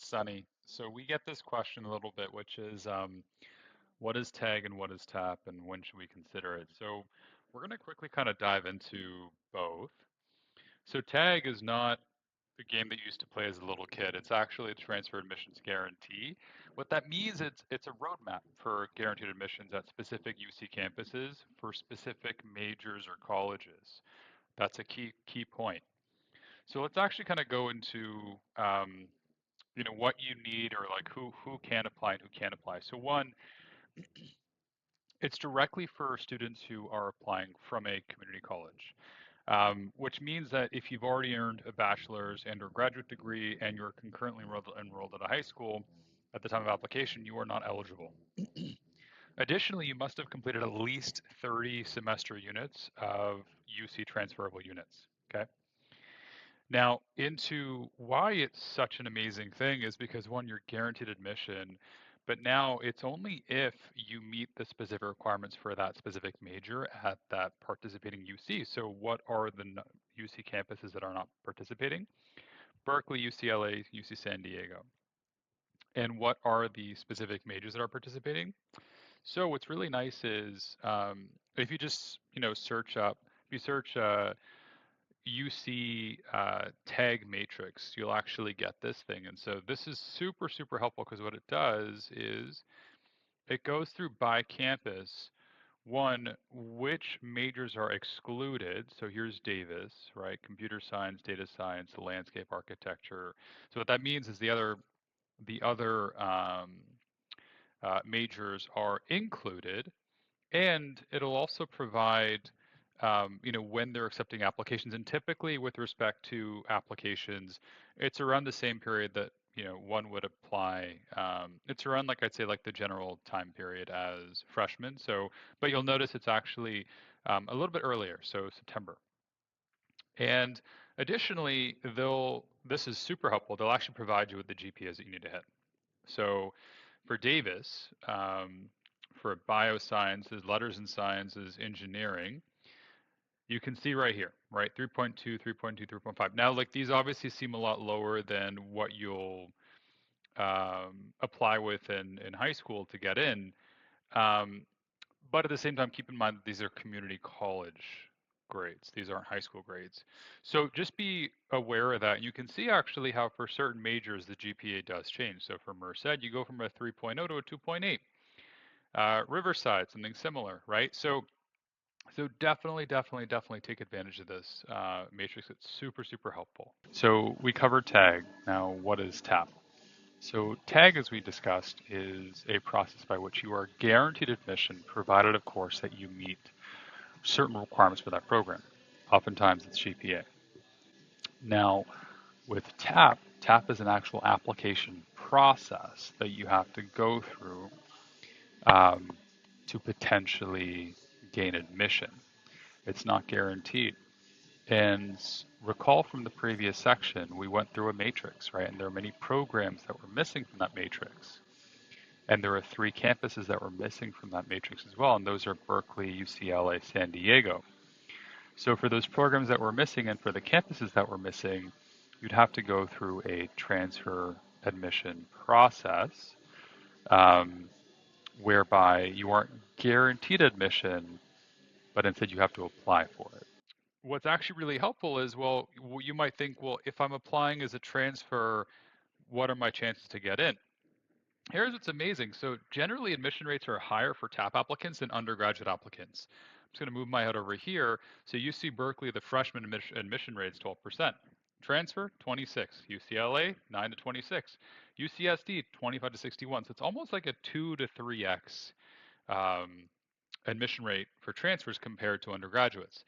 it's Sunny. So we get this question a little bit, which is what is tag and what is tap and when should we consider it? So we're going to quickly kind of dive into both. So tag is not the game that you used to play as a little kid. It's actually a transfer admissions guarantee. What that means, it's a roadmap for guaranteed admissions at specific UC campuses for specific majors or colleges. That's a key point. So let's actually kind of go into what you need or like who can apply and who can't apply. So one, it's directly for students who are applying from a community college, which means that if you've already earned a bachelor's and or graduate degree and you're concurrently enrolled at a high school at the time of application, you are not eligible. Additionally, you must have completed at least 30 semester units of UC transferable units. Okay. Now, into why it's such an amazing thing is because one, you're guaranteed admission, but now it's only if you meet the specific requirements for that specific major at that participating UC. So, what are the UC campuses that are not participating? Berkeley, UCLA, UC San Diego. And what are the specific majors that are participating? So, what's really nice is if you just search up, if you search UC tag matrix, you'll actually get this thing. And so this is super, super helpful because what it does is it goes through by campus, one, which majors are excluded. So here's Davis, right? Computer science, data science, landscape architecture. So what that means is the other majors are included, and it'll also provide, when they're accepting applications. And typically, with respect to applications, it's around the same period that one would apply. It's around, like I'd say, like the general time period as freshmen. So, but you'll notice it's actually a little bit earlier, so September. And additionally, this is super helpful. They'll actually provide you with the GPAs that you need to hit. So for Davis, for biosciences, letters and sciences, engineering, you can see right here, right? 3.2, 3.2, 3.5. Now, like these obviously seem a lot lower than what you'll apply with in high school to get in. Um, but at the same time, keep in mind that these are community college grades. These aren't high school grades. So just be aware of that. You can see actually how for certain majors, the GPA does change. So for Merced, you go from a 3.0 to a 2.8. Riverside, something similar, right? So definitely take advantage of this matrix. It's super, super helpful. So we covered tag. Now, what is TAP? So tag, as we discussed, is a process by which you are guaranteed admission, provided, of course, that you meet certain requirements for that program. Oftentimes, it's GPA. Now, with TAP, TAP is an actual application process that you have to go through to potentially gain admission. It's not guaranteed. And recall from the previous section, we went through a matrix, right? And there are many programs that were missing from that matrix. And there are 3 campuses that were missing from that matrix as well. And those are Berkeley, UCLA, San Diego. So for those programs that were missing and for the campuses that were missing, you'd have to go through a transfer admission process whereby you aren't guaranteed admission, but instead you have to apply for it. What's actually really helpful is, well, you might think, well, if I'm applying as a transfer, what are my chances to get in? Here's what's amazing. So generally admission rates are higher for TAP applicants than undergraduate applicants. I'm just going to move my head over here. So UC Berkeley, the freshman admission rate is 12%. Transfer, 26. UCLA, 9 to 26. UCSD, 25 to 61. So it's almost like a 2 to 3x admission rate for transfers compared to undergraduates.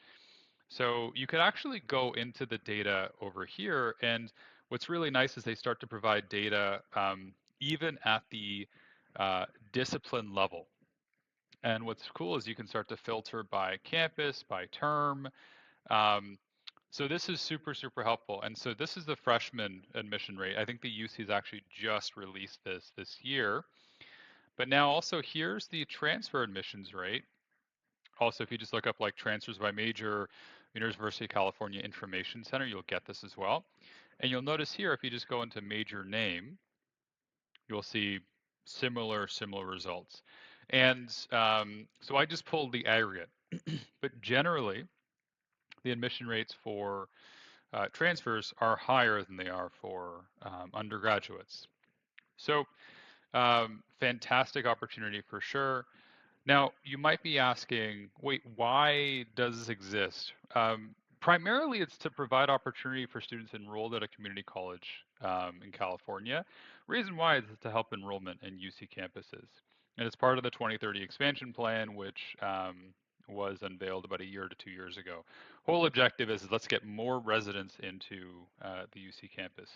So you could actually go into the data over here, and what's really nice is they start to provide data even at the discipline level. And what's cool is you can start to filter by campus, by term. So this is super, super helpful. And so this is the freshman admission rate. I think the UC has actually just released this year. But now also here's the transfer admissions rate. Also, if you just look up like transfers by major, University of California Information Center, you'll get this as well. And you'll notice here, if you just go into major name, you'll see similar results. And so I just pulled the aggregate, but generally the admission rates for transfers are higher than they are for undergraduates. So fantastic opportunity for sure. Now, you might be asking, wait, why does this exist? Primarily, it's to provide opportunity for students enrolled at a community college in California. Reason why is to help enrollment in UC campuses. And it's part of the 2030 expansion plan, which was unveiled about a year to 2 years ago. Whole objective is let's get more residents into the UC campus.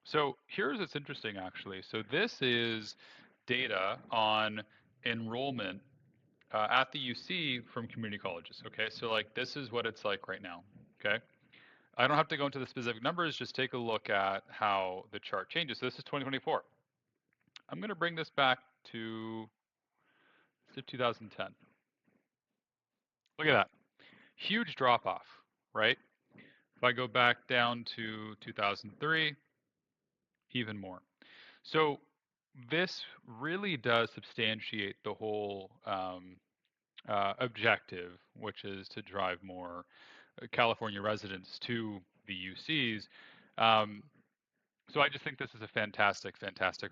So here's what's interesting, actually. So this is data on enrollment at the UC from community colleges. Okay, so like this is what it's like right now. Okay, I don't have to go into the specific numbers. Just take a look at how the chart changes. So this is 2024. I'm going to bring this back to 2010. Look at that, huge drop off, right? If I go back down to 2003, even more. So this really does substantiate the whole objective, which is to drive more California residents to the UCs. Um, so I just think this is a fantastic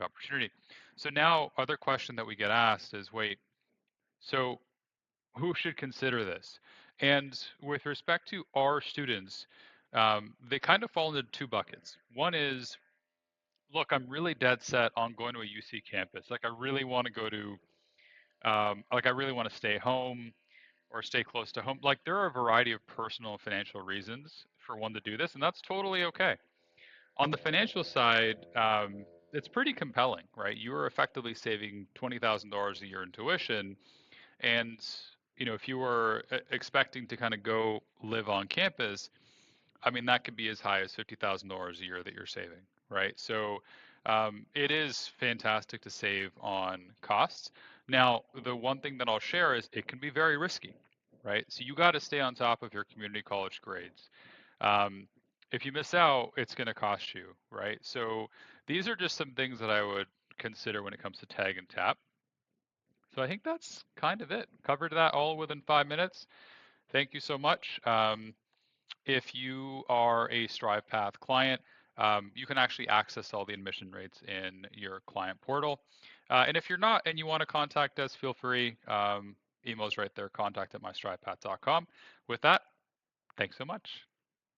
opportunity. So now, other question that we get asked is, wait, so who should consider this? And with respect to our students, they kind of fall into two buckets. One is, look, I'm really dead set on going to a UC campus. Like I really want to go to, like I really want to stay home or stay close to home. Like there are a variety of personal and financial reasons for one to do this, and that's totally okay. On the financial side, it's pretty compelling, right? You are effectively saving $20,000 a year in tuition, and if you were expecting to kind of go live on campus, I mean, that could be as high as $50,000 a year that you're saving, right? So it is fantastic to save on costs. Now, the one thing that I'll share is it can be very risky, right? So you got to stay on top of your community college grades. Um, if you miss out, it's going to cost you, right? So these are just some things that I would consider when it comes to tag and tap. So I think that's kind of it. Covered that all within 5 minutes. Thank you so much. If you are a StrivePath client, you can actually access all the admission rates in your client portal. And if you're not and you want to contact us, feel free. Email's right there, contact@mystrivepath.com. With that, thanks so much.